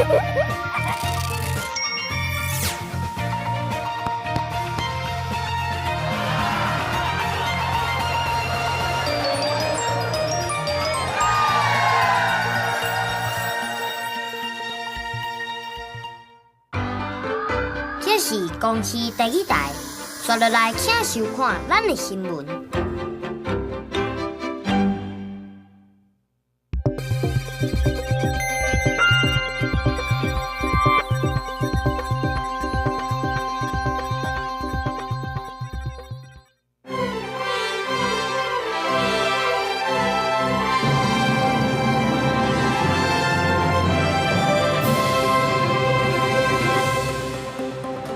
这是公视第一台，刷落来请收看咱的新闻。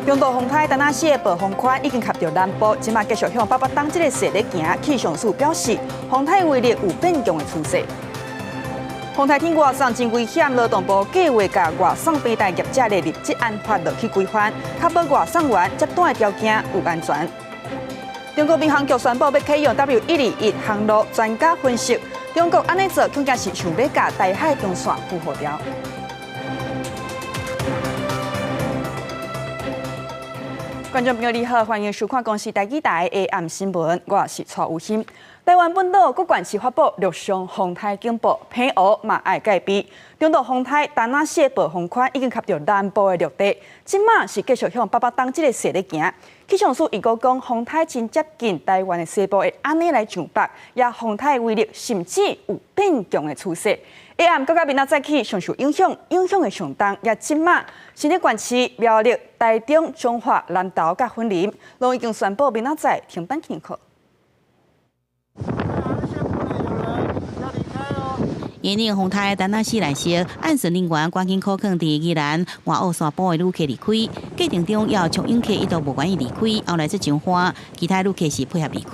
中度风台丹那市的暴风圈已经卡到南部，即马继续向北北东这个势力行。气象署表示，风台威力有变强的趋势。风台天外送真危险，劳动部计划甲外送平台业者的立即按法落去规范，确保外送员接单的条件有安全。中国民航局宣布要启用 W121航路专家分析，中国安尼做恐惊是想要甲台海中线负荷掉。观众朋友你好，欢迎收看公视台几台的暗新闻，我是蔡有心。台湾本岛各县市发布陆上风台警报，偏乌嘛爱戒备。中度风台丹那市暴风圈已经卡到南部的陆地，即马是继续向北北东这个势力行。气象署预估讲，风台真接近台湾的西部，会安尼来上北，也风台威力甚至有变强的趋势。下暗到明仔早起上受影响的上重，也即马新竹县市、苗栗、台中、彰化、南投甲云林，拢已经宣布明仔载停班停课。因应风台丹那市来袭，按顺人员赶紧考劝伫宜兰外澳山埔的旅客离开，过程中要从引客一度无愿意离开，后来才上花，其他旅客是配合离开。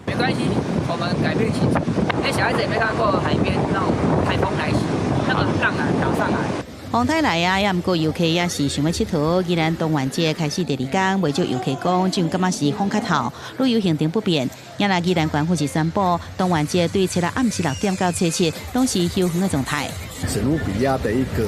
没关系，我们改变行程。因为小孩子也没看过海边那种台风来袭，那个浪啊涨上来。风台来啊，也毋过游客也是想要佚佗。宜兰东元节开始第2天，未少游客讲，种感觉是风较透，旅游行程不便。也来宜兰县府是宣布，东元节对初六暗时6点到初7拢是休园的状态。史努比亚的一个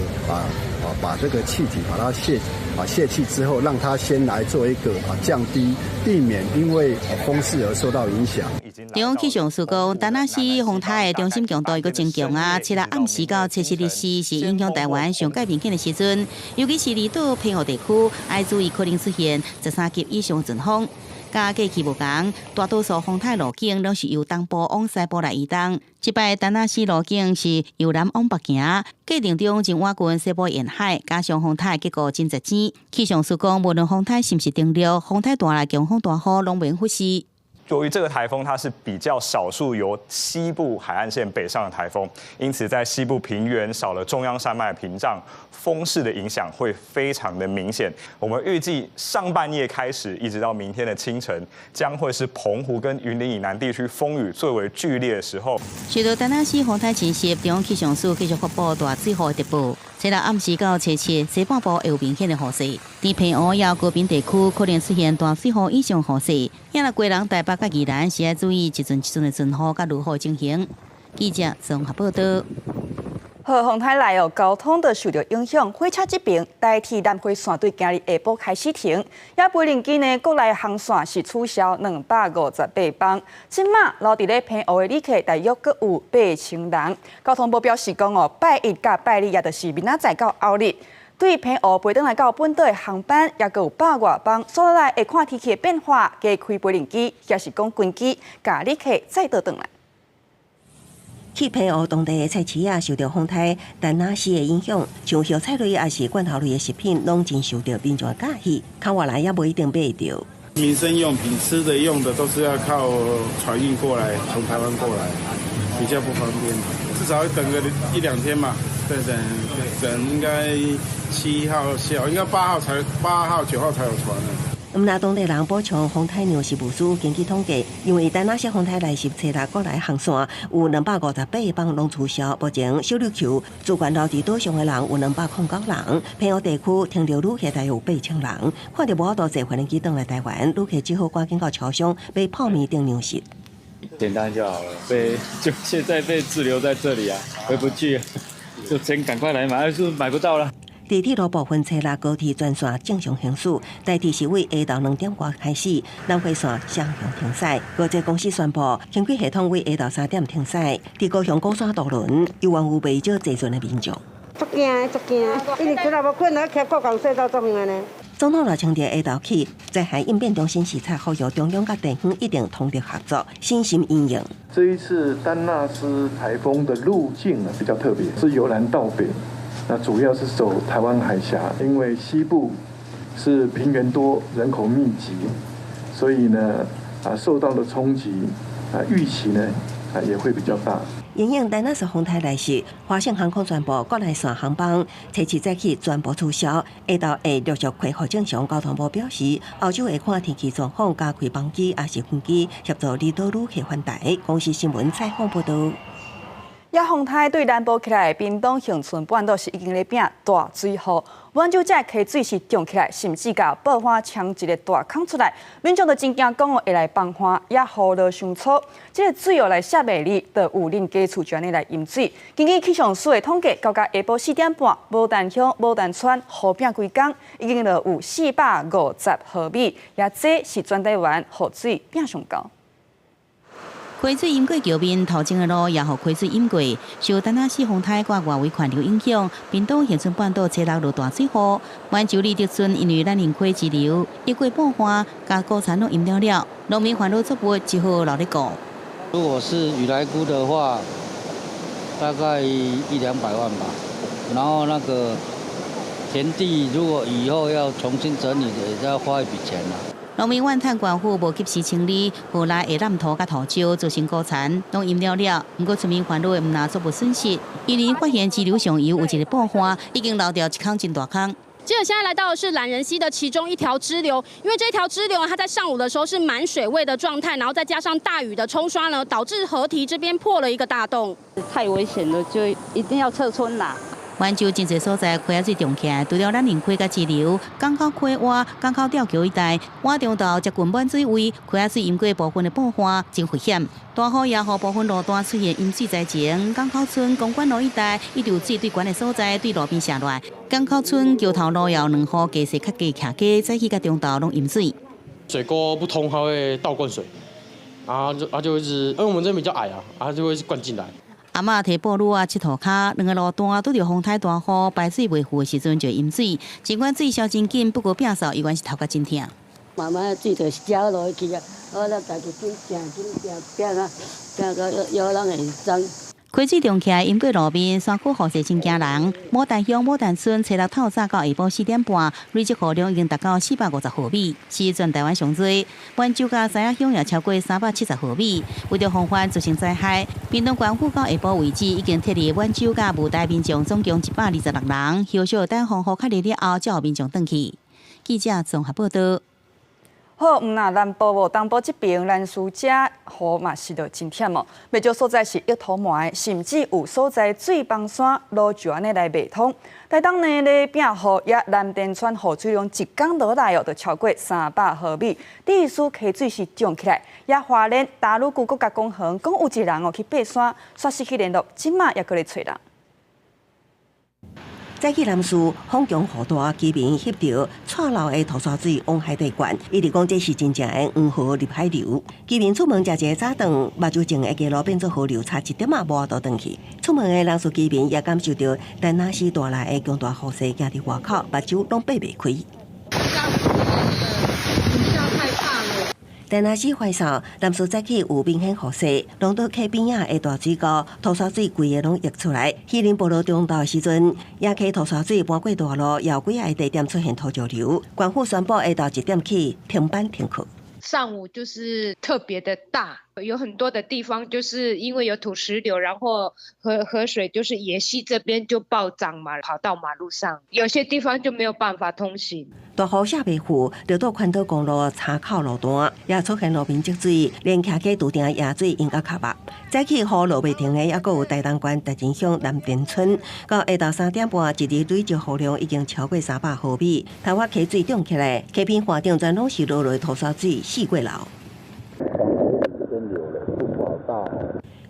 把这个气体把它泄气之后，让它先来做一个降低，避免因为风势而受到影响。中央气象署讲，丹那市风台的中心强度又增强啊，初六暗时到初7日时是影响台湾上界明显的时阵，尤其是离岛偏湖地区，要注意可能出现13级以上阵风。甲过去无同，大多数风台路径拢是由东部往西部来移动。这摆丹那市路径是由南往北行，过程中真挖近西部沿海，加上风台结果真侪尖。气象署讲，无论风台是毋是登陆，风台大来强风大雨，拢免忽视。由于这个台风它是比较少数由西部海岸线北上的台风，因此在西部平原少了中央山脉的屏障，风势的影响会非常的明显。我们预计上半夜开始，一直到明天的清晨，将会是澎湖跟云林以南地区风雨最为剧烈的时候。随着丹那市风台侵袭，中央气象署继续发布大水雨的特报。初六暗时到初7，西半部会有明显的雨势，在偏乌也高屏地区可能出现大水雨以上雨势。也来归人台北甲宜兰是要注意一阵的阵雨甲如何情形。记者综合报道。风台来哦，交通都受到影响，火车这边代替南回线对今日下晡开始停，也不临机呢，国内航线是取消258班。即马留伫咧偏乌的旅客大约阁有8000人。交通部表示讲哦，拜一甲拜二也就是明仔载到后日，对偏乌飞转来到本岛的航班也阁有100外班。所以来会看天气的变化，加开飞临机，也是讲关机，甲旅客再倒转来。去偏乌当地的菜市啊，受到风台丹那市的影响，像蔬菜类也是罐头类的食品，拢真受到民众的喜喜，看外来也不一定买得到。民生用品、吃的、用的都是要靠船运过来，从台湾过来，比较不方便。至少要等个1-2天嘛，等应该7号下，应该8号、9号才有船呢。那当地人补充，风台量是无输。根据统计，因为丹那些风台来袭初六国内航线有258班拢取消。目前小琉球主管留伫岛上的人有209人，偏乌地区停留旅客大约有8000人。看到无多坐飞机回来台湾，旅客只好赶紧到桥上买泡面订粮食。简单就好了，就现在被滞留在这里啊，回不去，就先赶快来买，是买不到了。地铁路部分车拉高铁专线正常行驶，大体是为下昼2点外开始，南回线双向停驶。高捷公司宣布，轻轨系统为下晝3點停驶。伫高雄高山渡輪，有望有未少坐船的民众。足驚，因為佢若無困難，騎國港隧道足遠呢。總統賴清德下晝起，在海應變中心視察，呼籲中央甲地方一定通力合作，信心應用。這一次丹納斯颱風的路徑呢比較特別，是由南到北，那主要是走台灣海峽，因為西部是平原多、人口密集，所以呢受到的衝擊預期呢也會比較大。因應丹納斯風台來襲，華信航空宣布國內線航班星期早起全部取消，下晝會陸續恢復正常。交通部表示，澳洲會看天氣狀況加開班機，也是飛機協助離島旅客返台。公司新聞採訪報道。也風台對南部起來的屏東恆春半島是已經咧變大水雨，溫州這溪水是漲起來，甚至甲爆發창一個大孔出來，民眾就真驚講會來放花，也雨落傷粗，這個水來下袂哩，就有人家厝就安尼來飲水。根據氣象署的統計，到下晡4點半，無淡鄉、無淡川、雨拼規工，已經有450毫米，也這是全台灣雨水拼上高。溪水淹過橋面，頭前的路也予溪水淹過。受丹納斯風台甲外圍環流影響，屏東恆春半島車落大水雨。灣州里竹村因為咱林溪支流一過半花，甲高田攏淹了，農民煩惱作物只好留咧顧。如果是雨來估的話，大概100-200萬吧。然後那個田地如果以後要重新整理的，也要花一筆錢啦。農民怨嘆官府無及時清理，後來下濫土甲土石造成高田攏淹了。不過村民煩惱的唔拿作物損失，因為發現支流上游有一個爆花，已經流掉一坑真大坑。記者現在來到的是懶人溪的其中一條支流，因為這條支流它在上午的時候是滿水位的狀態，然後再加上大雨的沖刷呢，導致河堤這邊破了一個大洞。太危險了，就一定要撤村啦。灣州真濟所在溪仔水漲起來，除了咱林溪甲支流、港口溪窪、港口吊橋一帶，灣中道接近滿水位，溪仔水淹過部分的爆花，真危險。大雨也予部分路段出現淹水災情，港口村、公館路一帶一條水對管的所在對路邊下來。港口村橋頭路要2號加勢較加徛加，再去甲中道攏淹水。水溝不通，它會倒灌水，就一直，因為我們這邊比較矮啊，就會灌進來。阿嬤提布路佚佗骹，兩個路段拄着風台大雨，排水袂赴的時陣就淹水。儘管水消真緊，不過摒掃依然是頭殼真痛。慢慢水就是掉落去啊，我咱家己真拼啊，拼到有人會爭。溪水漲起來，淹過路邊，山區雨勢真驚人。牡丹鄉牡丹村車落透早到下晡4點半，累積雨量已經達到450毫米，是全台灣上多。灣州甲三亞鄉也超過370毫米。為着防範造成災害，屏東縣府到下晡為止已經撤離灣州甲霧台民眾總共126人，休息等風雨較烈了後，才有民眾轉去。記者綜合報道。好，那南部無東部這邊，咱暑假雨嘛是着真忝哦。未少所在是一頭霾，甚至有所在水崩山，路就安尼來未通。台東呢咧變雨，也南電川雨水量一天落來哦，就超過300毫米。第四溪水是漲起來，也花蓮大魯區國家公園講有一人哦去爬山，煞失去聯絡，今嘛也過來找人。早起南市風強雨大，居民翕到錯漏的土沙水往海底灌，伊直講這是真正的黃河入海流。居民出門食一個早頓，目睭前的街路變做河流，差1點仔無倒轉去。出門的南市居民也感受到丹納斯帶來的強大雨勢，行佇外口，目睭攏閉袂開。丹納斯快掃，南市早起有明顯雨勢，弄到溪邊仔的大水溝，土沙水規個攏溢出來。去年部落中道的時陣，野溪土沙水搬過大路，有幾個地點出現土石流。縣府宣布下晝1點起停班停課。上午就是特別的大，有很多的地方就是因為有土石流，然後河水就是野溪這邊就暴漲嘛，跑到馬路上，有些地方就沒有辦法通行。大雨下袂赴，流到環島公路叉口路段，也出現路邊積水，連徛過拄定野水淹到腳目。早起雨落袂停的，也閣有台東縣大金鄉南電村，到下晝3點半，一日累積雨量已經超過300毫米。台灣溪水漲起來，溪邊環頂全攏是落來土沙水四過流。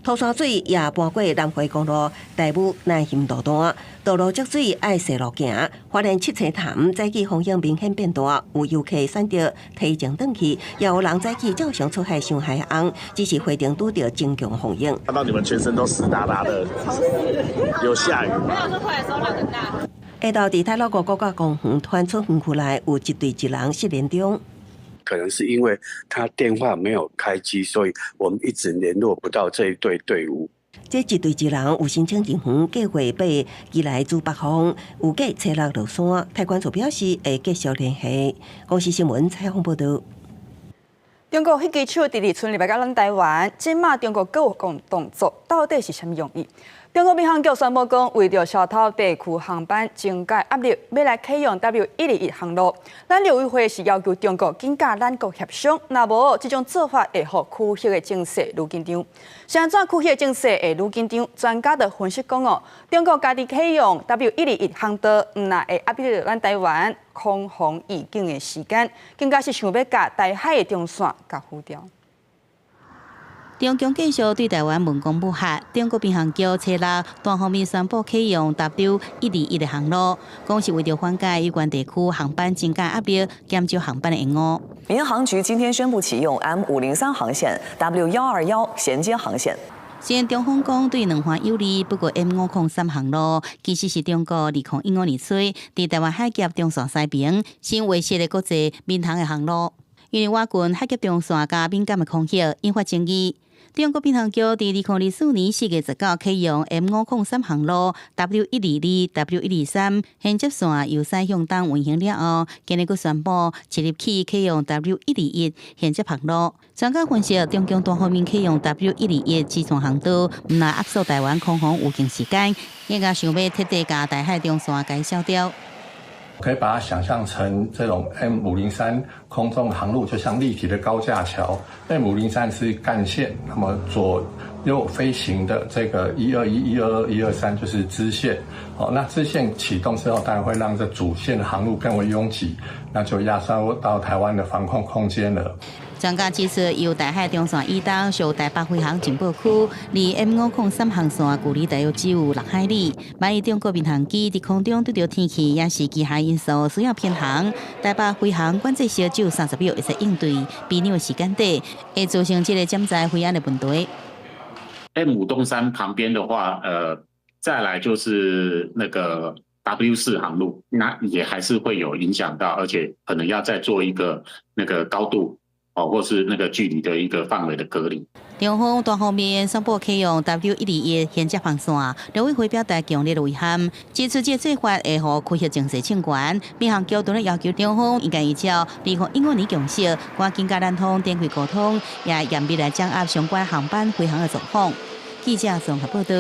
土沙水也搬过南回公路大武南行路段，道路积水爱细路行，发现七彩潭早起风险明显变大，有游客选择提前转去，也有人早起照常出海上海岸，只是会场拄到增强风影。看到你们全身都湿哒哒的，有下雨。没有，是回来的时候浪很大。下到伫太鲁国国家公园团出园区内，有一对一人失联中。可能是因为他电话没有开机，所以我们一直联络不到这一队队伍。这一队一人有申请警方计划被移来驻北方，有计车落落山。台管处表示会继续联系。公司新闻采访报道。中国飞机手第二春入来到咱台湾，今麦中国各有讲动作，到底是什么用意？中国民航局宣布讲，为着小偷地区航班增加压力，要来启用 W121航路。咱陆委会是要求中国紧甲咱国协商，若无这种做法会互区域的政策愈紧张。是安怎区域的政策会愈紧张？专家就分析讲哦，中国家己启用 W121航道，毋但会压迫到咱台湾空防预警的时间，更加是想要甲台海的中线甲浮掉。中共继续对台湾文攻武吓，中国民航局初六单方面宣布启用 W121的航路，讲是为着缓解有关地区航班增加压力，减少航班的延误。民航局今天宣布启用 M503航线、W121衔接航线。虽然中方讲对两方有利，不过 M503航路其实是中国2015年初伫台湾海峡中线西边新威胁的国际民航的航路，因为我军海峡中线加敏感的空隙引发争议。中国民航局伫2004年4月19启用 M503航路 W122、W123衔接线由西向东运行了后，今日佫宣布7日起启用 W121衔接航路。专家分析，中共单方面启用 W121机场航道，毋但压缩台湾空防预警时间，更加想要彻底甲台海中线改消掉。可以把它想象成这种 M503空中航路，就像立体的高架桥。M503是干线，那么左右飞行的这个121、122、123就是支线。好，那支线启动之后，当然会让这主线的航路更为拥挤，那就压缩到台湾的防空空间了。专家指出，由台海中线以东属台北飞航情报区，离 M503航线距离大约只有6海里。万一中国民航机伫空中遇到天气也是其他因素需要偏航，台北飞航管制小只有30秒，会使应对，避免时间短，会造成这个潜在飞安的问题。M503旁边的话，再来就是那个 W4航路，那也还是会有影响到，而且可能要再做一个那个高度。或是那个距离的一个范围的隔离。中方单方面宣布启用 W121衔接航线，陆委会表达强烈的遗憾，指出这做法会互区域政策侵权。民航局当然要求中方应该依照2015年共识，赶紧甲咱方展开沟通，也严密来掌握相关航班飞航的状况。记者综合报道。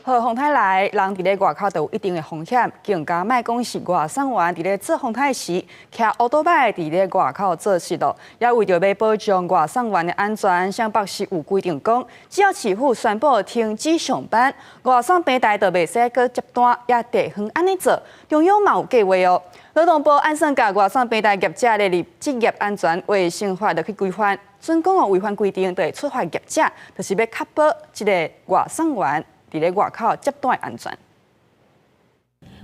好，风台来，人伫咧外口都有一定的风险，更加莫讲是外送员伫咧做风台时，骑乌多摆伫咧外口做事咯。也为着要保障外送员的安全，上北市有规定讲，只要市府宣布停止上班，外送平台就袂使搁接单，也地方安尼做。中央嘛有计划哦。劳动部按算甲外送平台业者列入职业安全卫生法律去规范，准讲违反规定，就会处罚业者，就是要确保这个外送员伫咧外口接单安全。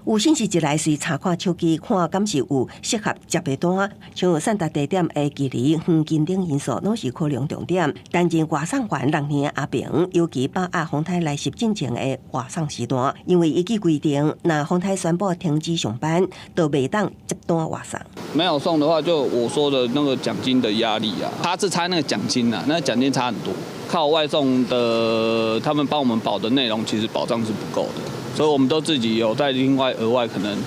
有星期一来时查看手机，看敢是有适合接的单，像散达地点的距离、远近等因素，拢是考量重点。担任外送员6年阿平，尤其把握风台来袭进前的外送时段，因为依据规定，若风台宣布停止上班，就袂当接单外送。没有送的话，就我说的那个奖金的压力啊，他是差那个奖金啊，那个奖金差很多。靠外送的他们帮我们保的内容，其实保障是不够的，所以我们都自己有在另外额外可能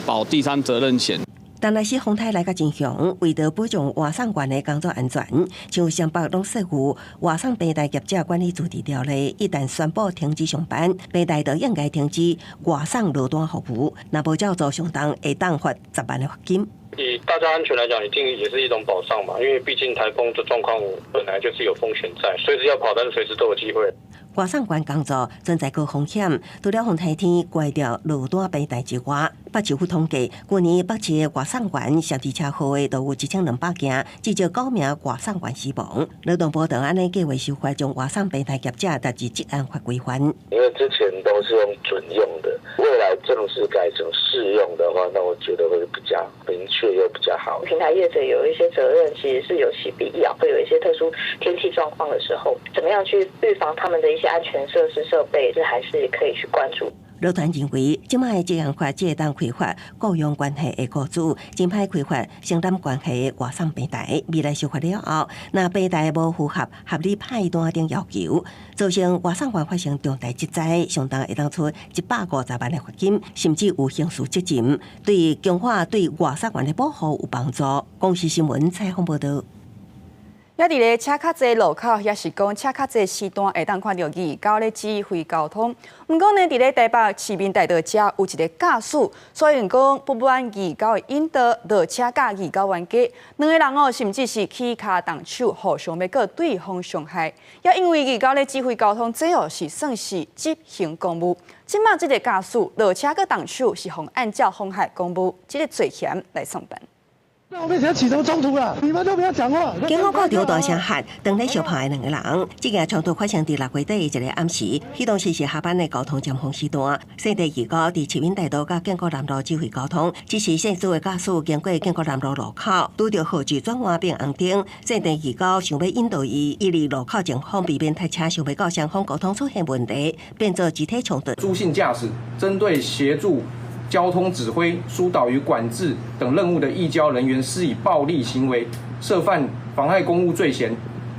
保第三责任险。但来是风台来甲真凶，为着保障外送员的工作安全，像湘北拢设有外送平台业者管理处置条例，一旦宣布停止上班，平台就应该停止外送落单服务，若无照做上当，会当罚10万的罚金。以大家安全来讲，一定也是一种保障嘛，因为毕竟台风的状况本来就是有风险在，随时要跑，但是随时都有机会。外送员工作存在高风险，除了风台天怪掉落单平台之外，北市府统计，去年北市的外送员涉事车祸的都有1200件，至少9名外送员死亡。劳动部等安尼计划修法，将外送平台业者达至职安法规范。因为之前都是用准用的，未来正式改成适用的话，那我觉得会比较明确又比较好。平台业者有一些责任，其实是有其必要。会有一些特殊天气状况的时候，怎么样去预防他们的一些安全设施设备，这还是可以去关注。劳团认为，即卖职安法只当开发雇佣关系的雇主，真歹开发承担关系的外送平台。未来修法了后，若平台无符合合理派单等要求，造成外送员发生重大责灾，相当会当出150万的罚金，甚至有刑事责任，对强化对外送员的保护有帮助。公视新闻采访报道。也伫咧车较济路口，也是讲车较济时段会当看到义交咧指挥交通。毋过呢，伫咧台北市民大道遮有一个驾驶，所以讲不满义交的引导，落车甲义交冤家，两个人哦，甚至是起骹动手，互相要告对方伤害。也因为义交咧指挥交通，这哦是算是执行公务。即马这个驾驶落车甲动手，是互按照妨害公务这个罪嫌来上班。那我们想起什么冲突了？你们都不要讲话！警方高调大声喊，当咧相拍的两个人，这件冲突发生伫6月底一个暗时，迄当时是下班的交通尖峰时段。西地二高伫市民大道甲建国南路指挥交通，只是限速的驾驶经过建国南路路口，拄着号志转弯变红灯。西地二高想要引导伊离路口前方，避免太车想要到双方交通出现问题，变作集体冲突。朱姓驾驶针对协助交通指挥、疏导与管制等任务的义交人员施以暴力行为，涉犯妨害公务罪嫌，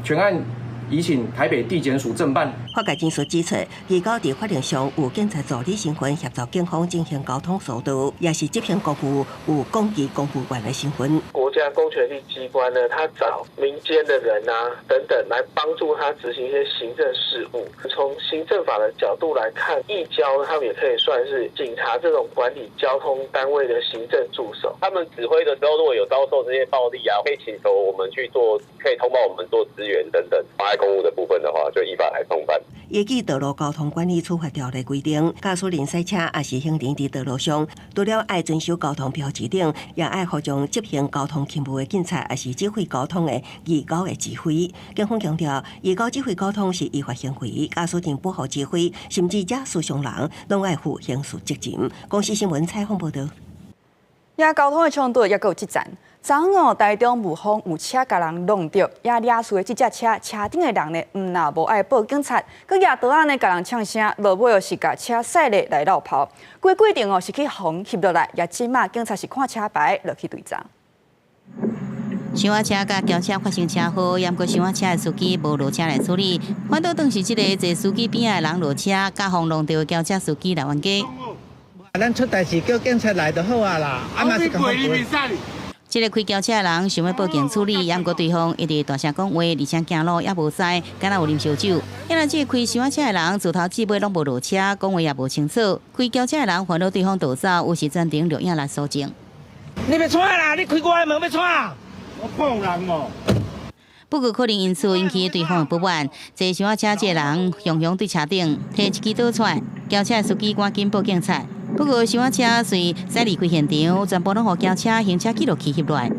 全案移请台北地检署侦办。法界证书指出，义交伫法庭上有警察助理身份协助警方进行交通疏导，也是执行公务有公职公务员的身份。国家公权力机关呢，他找民间的人啊等等来帮助他执行一些行政事务。从行政法的角度来看，义交他们也可以算是警察这种管理交通单位的行政助手。他们指挥的时候，如果有遭受这些暴力啊，可以请求我们去做，可以通报我们做支援等等。妨碍公务的部分的话，就依法来送办。依据《道路交通管理处罚条例》规定，驾驶人赛车也是行人伫道路上，除了爱遵守交通标志等，也爱服从执行交通勤务的警察，也是指挥交通的义交的指挥。警方强调，义交指挥交通是依法行为，驾驶人不法指挥，甚至驾驶伤人，拢爱负刑事责任。公视新闻采访报道。也交通的冲突也有一站。昨午台中雾峰有车甲人弄着，也掠去的这只车顶的人呢，若无爱报警察，佮举刀仔呢甲人呛声，落尾又是甲车驶咧来绕跑。规定哦是去防翕落来，也即马警察是看车牌落去对查。小货车甲轿车发生车祸，也毋过小货车的司机无落车来处理，反倒当是即个坐司机边仔的人落车，甲防弄着的轿车司机来冤家。咱出代志叫警察来就好啊啦，嘛是讲。这个开轿车的人想要报警处理，也毋过对方一直大声讲话，而且行路也无驶，敢若有啉烧酒。因为这个开小车的人自头至尾拢无落车，讲话也无清楚。开轿车的人烦恼对方逃走，有时暂停录影来搜证。你要闯啦！你开我的门要闯！我放人哦。不过可能因此引起对方的不满，坐小车这个人雄雄对车顶摕一支刀出来，轿车司机赶紧报警察。不过，小车随驶离开现场，全部拢互轿车行车记录器翕落来。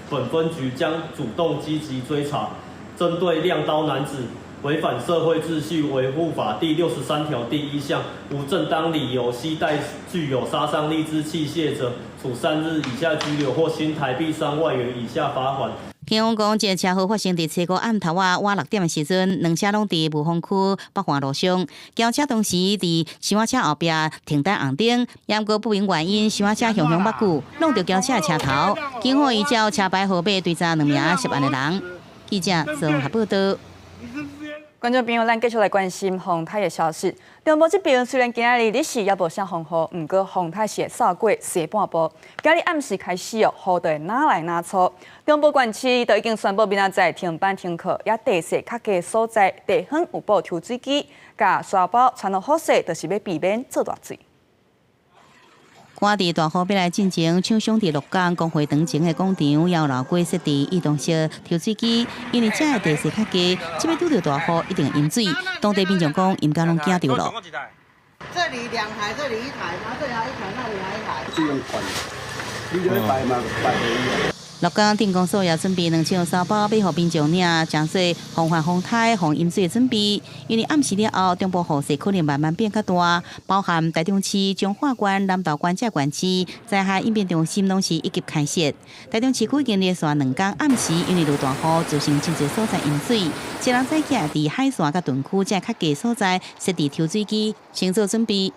本分局将主动积极追查，针对亮刀男子违反社会秩序维护法第63条第1项，无正当理由携带具有杀伤力之器械者，处3日以下拘留或新台币3万元以下罚款。警方讲，这个车祸发生伫初五暗头晚6点的时阵，两车拢伫雾峰区北环路上。轿车当时伫小货车后壁停等红灯，也毋过不明原因，小货车雄雄八股弄着轿车的车头。警方依照车牌号码追查2名涉案的人。记者综合报道。观众朋友，咱继续来关心洪台的消息。中部这边虽然今日日时也无啥风雨，不过洪台是扫过西半部。今日暗时开始哦，雨就会哪来哪粗。中部县市都已经宣布明仔载停班停课，也地势较低所在地方有布抽水机，甲沙包传落雨势，就是要避免做大水。赶伫大雨要来进前，厂商伫鹿港工会堂前的广场，也有老龟设置移动式抽水机，因为遮的地势较低，即要拄着大雨一定会淹水。当地民众讲，因家拢惊着了。这里2台，这里1台，然后这里还1台，那里还1台。这样款，你就摆嘛，摆可以啊。鹿港电工所也准备2千沙包，备予民众领江水防范风台、防淹水的准备。因为暗时了后，中部雨势可能慢慢变较大，包含台中市、彰化县、南投县这县市，灾害应变中心拢是一级开设。台中市区已经连续2天暗时因为落大雨，造成真侪所在淹水。一人在家伫海线甲屯区这较低所在设置抽水机，先做准备。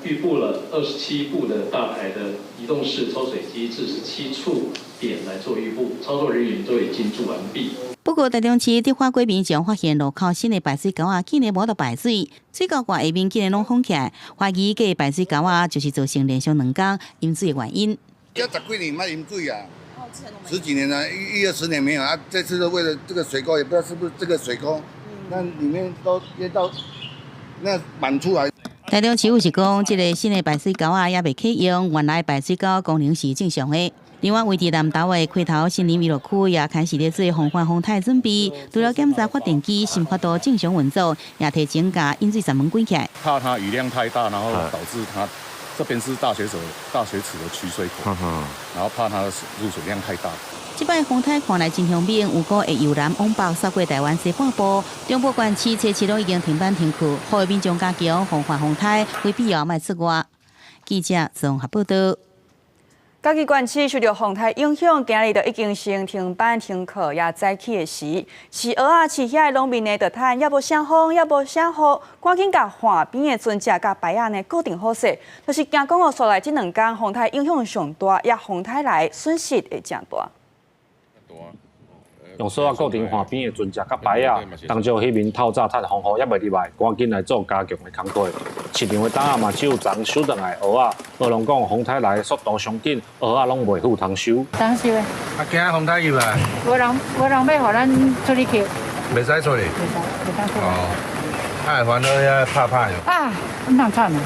预布了27部的大台的移动式抽水机，47处点来做预布，操作人员都已经进驻完毕。不过，台中市执法官民将发现路口新的排水沟竟然无得排水，水沟盖下面竟然拢封起来，怀疑这排水沟就是造成连续2天淹水的原因。要10几年没淹水啊，10几年了，20年没有啊。这次为了这个水沟，也不知道是不是这个水沟，那里面都淹到那满出来。台中市府是讲，这个新的排水沟也未启用，原来排水沟功能是正常的。另外，位伫南投的开头森林娱乐区也开始咧做防范风台准备，除了检查发电机新发度正常运作，也提前把淹水闸门关起来。怕它雨量太大，然后导致它这边是大水池的取水口，然后怕它的入水量太大。这摆风台看来真凶猛，有个会由南往北扫过台湾西半部，中部县市车市都已经停班停课，呼吁民众加强防范风台，非必要莫出外。记者综合报道。嘉义县市受到风台影响，今日就已经成停班停课也早起的时，是蚵仔市遐农民的着趁也无啥风，也无啥雨，赶紧甲岸边的船只甲摆仔呢固定好势，就是惊讲所来这2天风台影响上大，也风台来损失会真大。用锁啊固定岸边的船只甲摆啊，当朝迄面透早趁风雨也袂入来，赶紧来做加强的工作。市场的档啊嘛只有昨收倒来蚵仔，蚵龙讲风台来的速度上紧，蚵仔拢袂赴通收。当收的。啊，惊风台入来？无人要互咱处理去。袂使处理。袂当处理。哦，哎，烦恼遐拍拍哟。啊，咁难惨啊！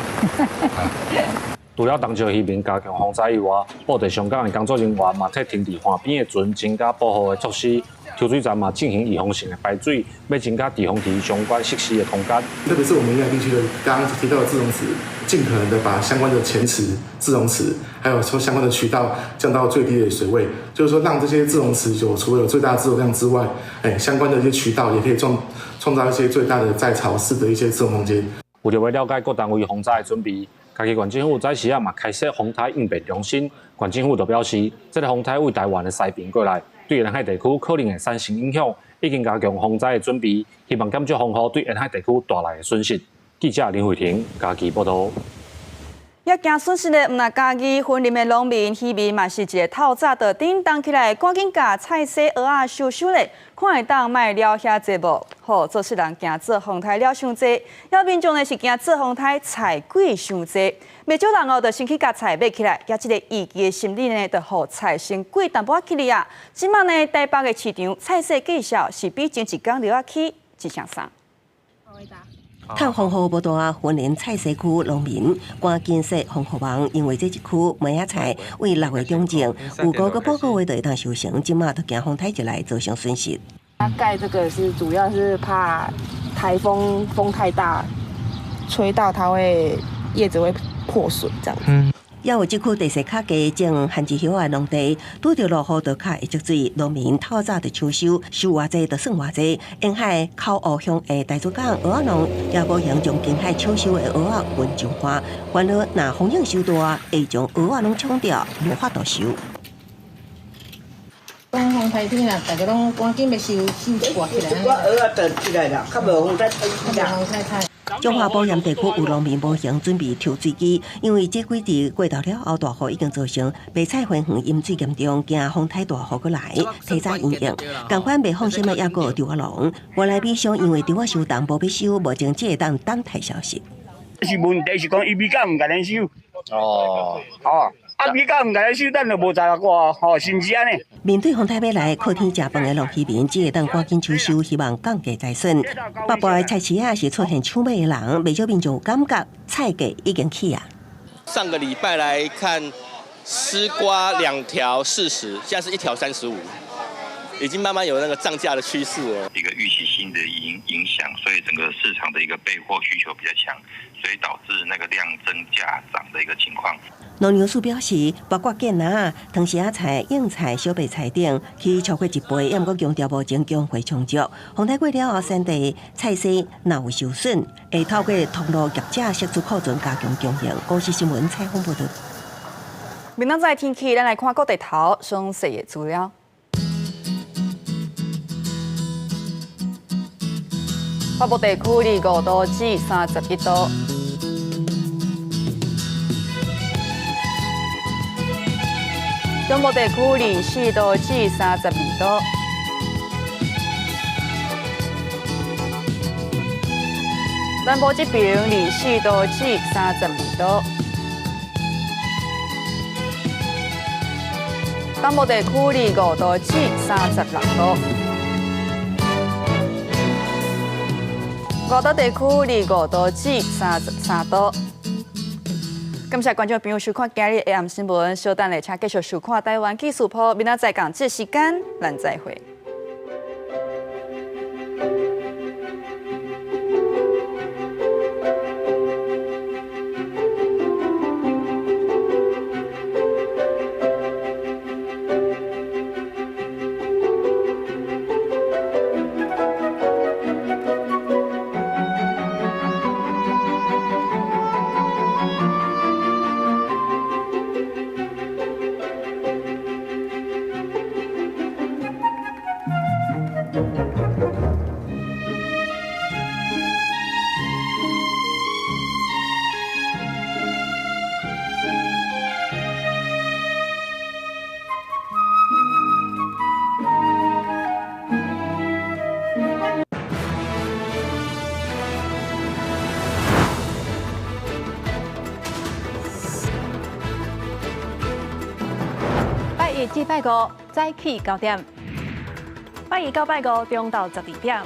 除了当朝渔民加强防灾以外，布袋上港的工作人员嘛，替停伫岸边的船增加保护的措施。抽水站嘛进行预防性的排水，要增加地方体相关设施的空间。特别是我们沿海地区的刚刚提到的自容池，尽可能的把相关的前池、自容池，还有说相关的渠道降到最低的水位，就是说让这些自容池除了有最大的自容量之外，相关的一些渠道也可以创造一些最大的在潮式的一些自容空间。为了了解各单位防灾的准备，嘉义县政府早时啊嘛开设风台应变中心。县政府就表示，这个风台为台湾的西边过来，对沿海地区可能会产生影响，已经加强防灾的准备，希望减少风雨对沿海地区带来的损失。记者林慧婷，嘉义报道。也惊损失的，唔那家己婚林的农民，渔民嘛是一个透早就叮当起来，赶紧甲菜洗蚵仔收收咧，看会当卖了遐济无？好，做事人惊做风台了伤济，要民众呢是惊做风台菜贵伤济。袂少人哦，就先去甲菜买起来，也即个预期的心理呢，就互菜先贵淡薄起哩啊。即卖呢，台北的市场菜色计价是比前一天了啊起1成3。趁风雨无大，云林菜西区农民赶紧设防护网，因为这一区麦芽菜为6月中种，有5个报告月就会当收成，即马就惊风台一来造成损失。盖这个是主要是怕台风太大，吹到它会叶子会破损这样子。也有即区地势较低、种番薯的农地，拄着落雨就较会积水，农民透早就抢收，收偌济就算偌济。沿海口湖乡的大竹港蚵仔农也无闲将近海抢收的蚵仔运上花，烦恼若风影收大，会将蚵仔拢抢掉，无法度收。讲风台天啦，大家拢赶紧要收挂起来。我蚵仔倒起来啦，较无风台菜。彰化保盐地区有农民无闲准备抽水机，因为这几日过到了后，大雨已经造成白菜花园淹水严重，惊风台大雨过来，提早营业。同款未放心的也有稻仔农，原来比上因为稻仔收淡，无要收，目前只会当等待消息。是问题是讲伊米甲唔甲咱收。哦。哦。啊，米甲唔甲咱收，咱就无在话，吼，是毋是安尼？面对风台要来，靠天食饭的农渔民只会当赶紧抢收，希望降低财损。北部的菜市啊是出现抢买的人，未少民众感觉菜价已经起啊。上个礼拜来看，丝瓜2条40，现在是1条35，已经慢慢有那个涨价的趋势了。一个预期性的影响，所以整个市场的一个备货需求比较强，所以导致那个量增价涨的一个情况。农粮署表示，包括芥菜、藤芽菜、硬菜、小白菜等，起超过1倍，也毋过强调目前供货充足。风台过了后，产地菜色若有受损，会透过通路业者释出库存，加强经营。公司新闻采访报道。明仔载天气，咱来看各地头详细的资料。北部地区25度至31度。中部地区24度至32度，南部这边24度至32度，东部地区25度至36度，外岛地区25度至33度。感谢观众朋友收看今日的暗新闻，稍等下请继续收看台湾技术铺，明仔载同这时间，咱再会。拜一至拜五早起9点，拜一到拜五中昼12点。